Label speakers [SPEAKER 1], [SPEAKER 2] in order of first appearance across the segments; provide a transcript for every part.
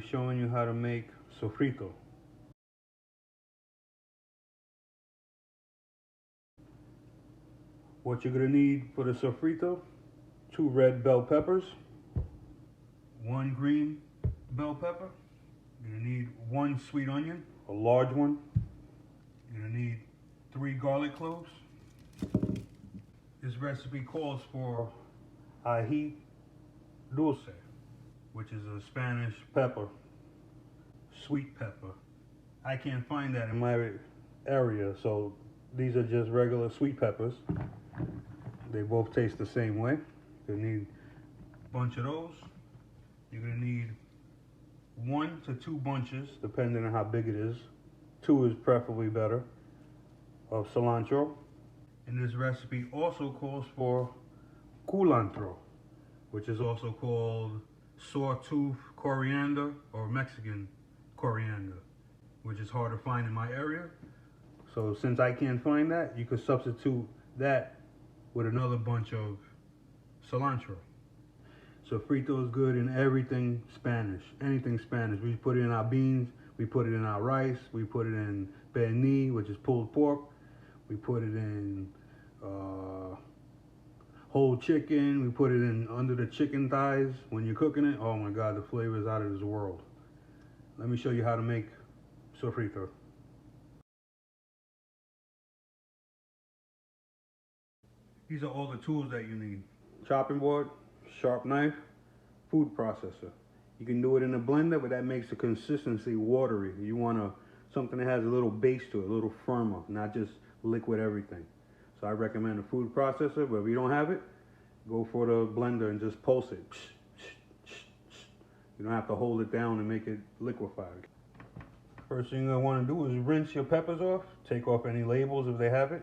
[SPEAKER 1] be showing you how to make sofrito. What you're gonna need for the sofrito: 2 red bell peppers, 1 green bell pepper. You're gonna need 1 sweet onion, a large one. You're gonna need 3 garlic cloves. This recipe calls for ají dulce, which is a Spanish pepper, sweet pepper. I can't find that in my area, so these are just regular sweet peppers. They both taste the same way. You're gonna need a bunch of those. You're gonna need 1 to 2 bunches, depending on how big it is. 2 is preferably better, of cilantro. And this recipe also calls for culantro, which is also called sawtooth coriander or Mexican coriander, which is hard to find in my area. So since I can't find that, you could substitute that with another bunch of cilantro. Sofrito is good in everything Spanish, anything Spanish. We put it in our beans, we put it in our rice, we put it in pernil, which is pulled pork. We put it in whole chicken. We put it in under the chicken thighs when you're cooking it. Oh my God, the flavor is out of this world. Let me show you how to make sofrito. These are all the tools that you need: chopping board, sharp knife, food processor. You can do it in a blender, but that makes the consistency watery. You want something that has a little base to it, a little firmer, not just liquid everything. So I recommend a food processor, but if you don't have it, go for the blender and just pulse it. You don't have to hold it down and make it liquefied. First thing you're gonna wanna do is rinse your peppers off. Take off any labels if they have it.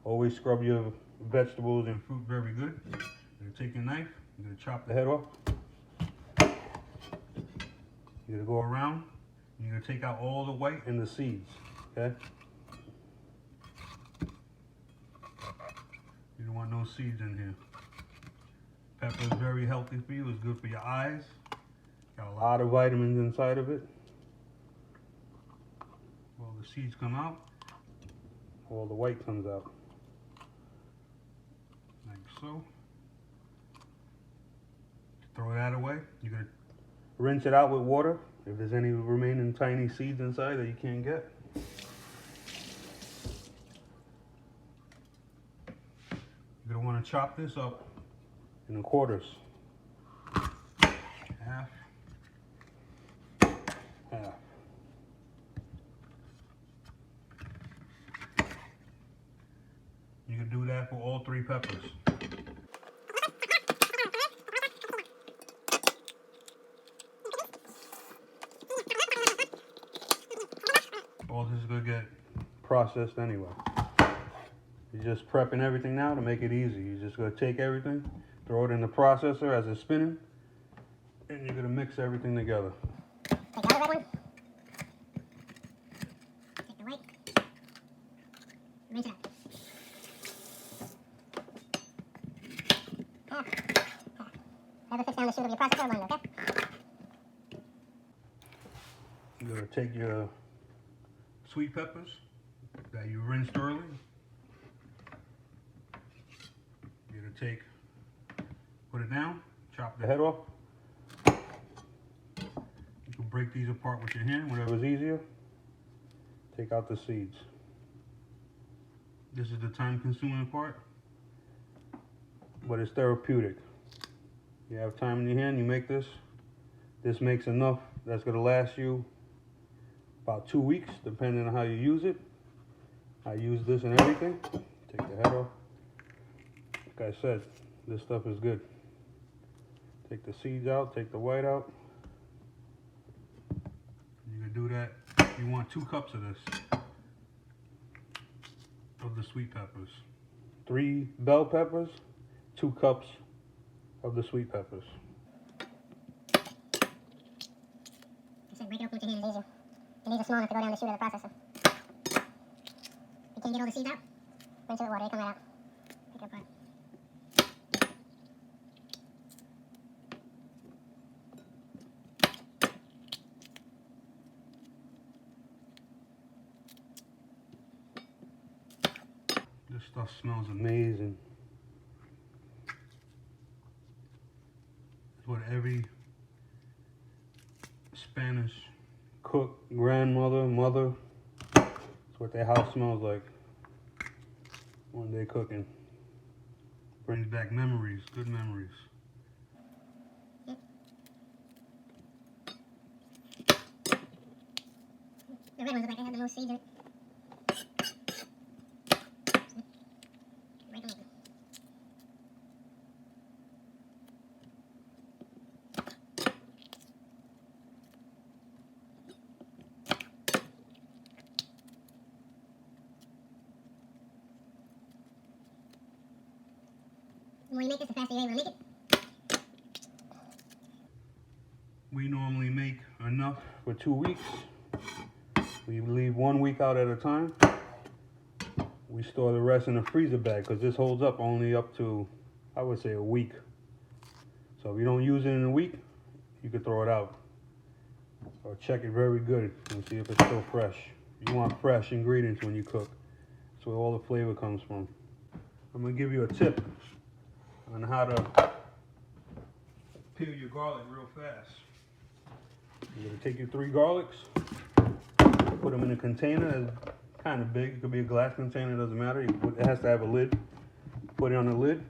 [SPEAKER 1] Always scrub your vegetables and fruit very good. You're gonna take your knife, you're gonna chop the head off. You're gonna go around, and you're gonna take out all the white and the seeds, okay? You don't want no seeds in here. Pepper is very healthy for you. It's good for your eyes. Got a lot of vitamins inside of it. All the seeds come out. All the white comes out. Like so. Throw that away. You're going to rinse it out with water if there's any remaining tiny seeds inside that you can't get. You're going to want to chop this up in quarters. Half. Half. You can do that for all 3 peppers. All this is going to get processed anyway. You're just prepping everything now to make it easy. You're just going to take everything, throw it in the processor as it's spinning, and you're going to mix everything together.
[SPEAKER 2] Take the other red one. Take the white. Rinse it out. Never fix down the chute of your processor blender, okay?
[SPEAKER 1] You're going to take your sweet peppers that you rinsed early. You're going to put it down, chop the head off. You can break these apart with your hand, whatever's easier. Take out the seeds. This is the time-consuming part, but it's therapeutic. You have time in your hand, you make this. This makes enough that's going to last you about 2 weeks, depending on how you use it. I use this and everything. Take the head off. Like I said, this stuff is good. Take the seeds out, take the white out. You can do that. You want 2 cups of this, of the sweet peppers. 3 bell peppers, 2 cups of the sweet peppers.
[SPEAKER 2] I said break it open with your hand is easier. And these are small enough to go down the chute of the processor. You can't get all the seeds out? Rinse it with water, they come right out. Pick it apart.
[SPEAKER 1] This stuff smells amazing. It's what every Spanish cook, grandmother, mother, it's what their house smells like when they're cooking. Brings back memories, good memories.
[SPEAKER 2] The red ones look like they have the most seeds in it. Break them open. The more you make this, the faster you're able to make it.
[SPEAKER 1] We normally make enough for 2 weeks. We leave 1 week out at a time. We store the rest in a freezer bag because this holds up only up to, I would say, a week. So if you don't use it in a week, you could throw it out. Or check it very good and see if it's still fresh. You want fresh ingredients when you cook. That's where all the flavor comes from. I'm gonna give you a tip on how to peel your garlic real fast. You're gonna take your 3 garlics, put them in a container that's kind of big. It could be a glass container, it doesn't matter. It has to have a lid. Put it on the lid.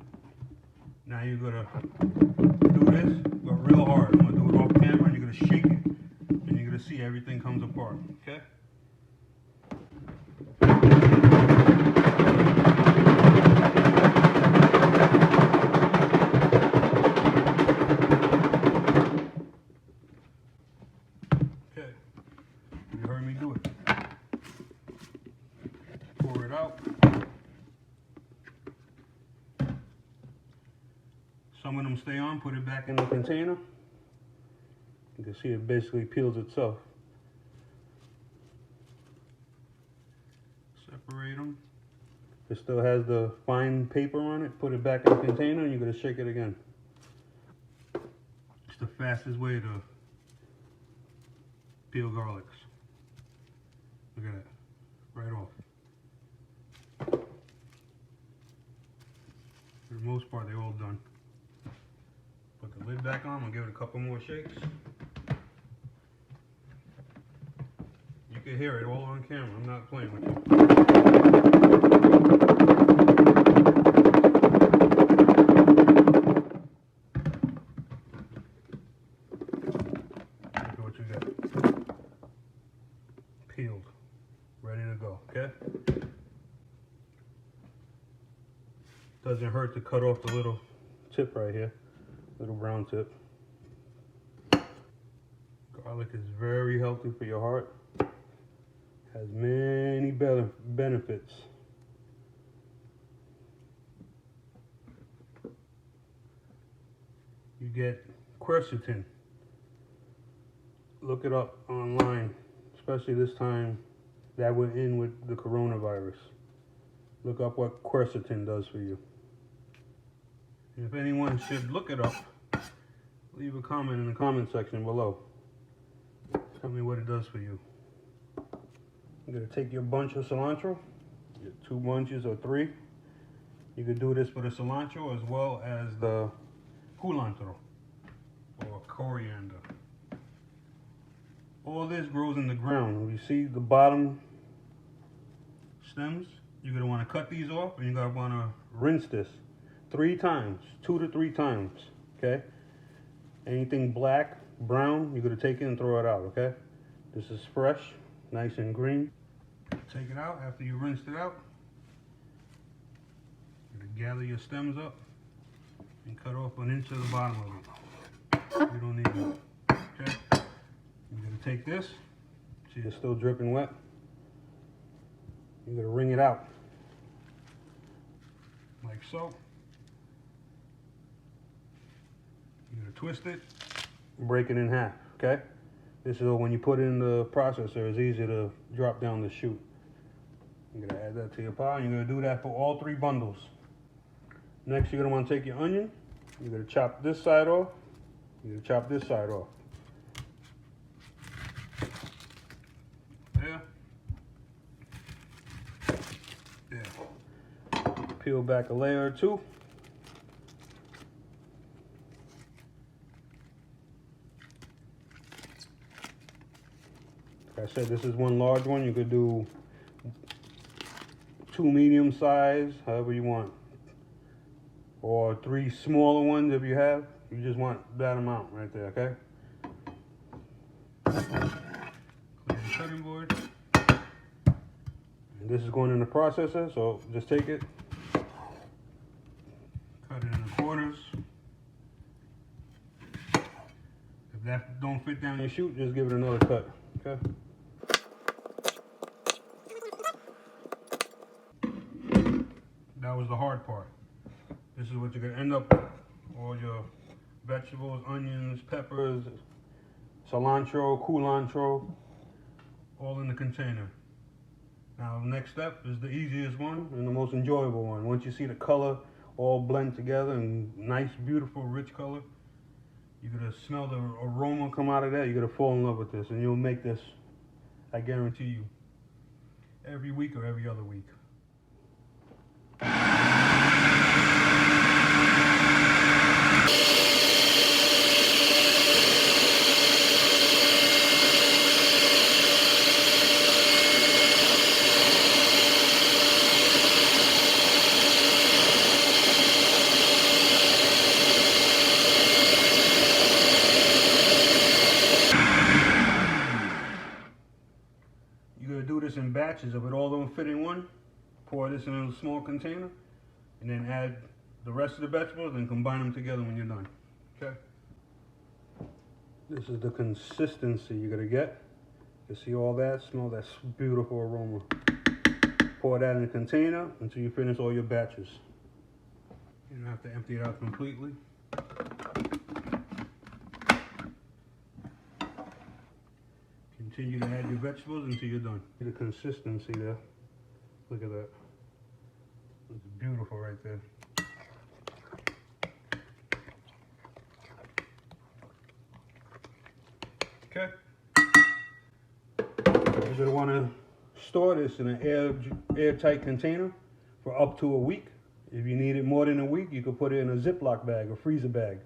[SPEAKER 1] Now you're gonna do this, but real hard. I'm gonna do it off camera, and you're gonna shake it, and you're gonna see everything comes apart. Okay? Okay. You heard me do it. Pour it out. Some of them stay on, put it back in the container. You can see it basically peels itself. Separate them. If it still has the fine paper on it, put it back in the container and you're going to shake it again. It's the fastest way to peel garlics. Look at that, right off. For the most part, they're all done. Put the lid back on, I'll give it a couple more shakes. You can hear it all on camera, I'm not playing with you. Look at what you got. Peeled, ready to go, okay? Doesn't hurt to cut off the little tip right here, little brown tip. Garlic is very healthy for your heart. Has many benefits. You get quercetin. Look it up online, especially this time that we're in with the coronavirus. Look up what quercetin does for you. And if anyone should look it up, leave a comment in the comment section below. Tell me what it does for you. You're gonna take your bunch of cilantro, your 2 bunches or 3. You could do this for the cilantro as well as the culantro or coriander. All this grows in the ground. You see the bottom stems? You're gonna wanna cut these off and you're gonna wanna rinse this 3 times, 2 to 3 times, okay? Anything black, brown, you're gonna take it and throw it out, okay? This is fresh, nice and green. Take it out after you rinsed it out. You're gonna gather your stems up and cut off 1 inch of the bottom of it. You don't need it, okay? You're gonna take this, see it's still dripping wet. You're gonna wring it out, like so. You're gonna twist it, break it in half, okay? This is when you put it in the processor, it's easy to drop down the chute. You're gonna add that to your pile, and you're gonna do that for all 3 bundles. Next, you're gonna wanna take your onion, you're gonna chop this side off, you're gonna chop this side off. There. There. peel back a layer or two. Like I said, this is one large one. You could do 2 medium size, however you want, or 3 smaller ones if you have. You just want that amount right there, okay? Clear the cutting board. And this is going in the processor, so just take it, cut it into quarters. If that don't fit down your chute, just give it another cut, okay? That was the hard part. This is what you're gonna end up with. All your vegetables, onions, peppers, cilantro, culantro, all in the container. Now the next step is the easiest one and the most enjoyable one. Once you see the color all blend together and nice, beautiful, rich color, you're gonna smell the aroma come out of that. You're gonna fall in love with this, and you'll make this, I guarantee you, every week or every other week. You're gonna do this in batches. If it all don't fit in one, pour this in a small container, and then add the rest of the vegetables and combine them together when you're done. Okay? This is the consistency you're gonna get. You see all that? Smell that beautiful aroma. Pour that in a container until you finish all your batches. You don't have to empty it out completely. Continue to add your vegetables until you're done. See the consistency there. Look at that. It's beautiful right there. Okay. You're going to want to store this in an airtight container for up to a week. If you need it more than a week, you could put it in a Ziploc bag or freezer bag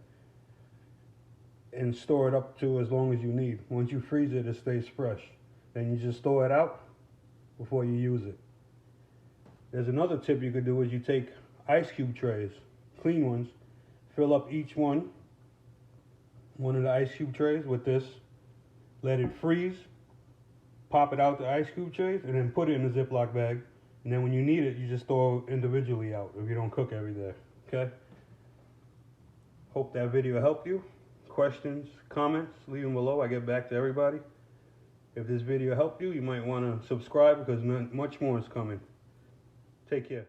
[SPEAKER 1] and store it up to as long as you need. Once you freeze it, it stays fresh. Then you just store it out before you use it. There's another tip you could do is you take ice cube trays, clean ones, fill up each one of the ice cube trays with this, let it freeze, pop it out the ice cube trays, and then put it in a Ziploc bag. And then when you need it, you just throw it individually out if you don't cook every day, okay? Hope that video helped you. Questions, comments, leave them below. I get back to everybody. If this video helped you, you might want to subscribe because much more is coming. Take care.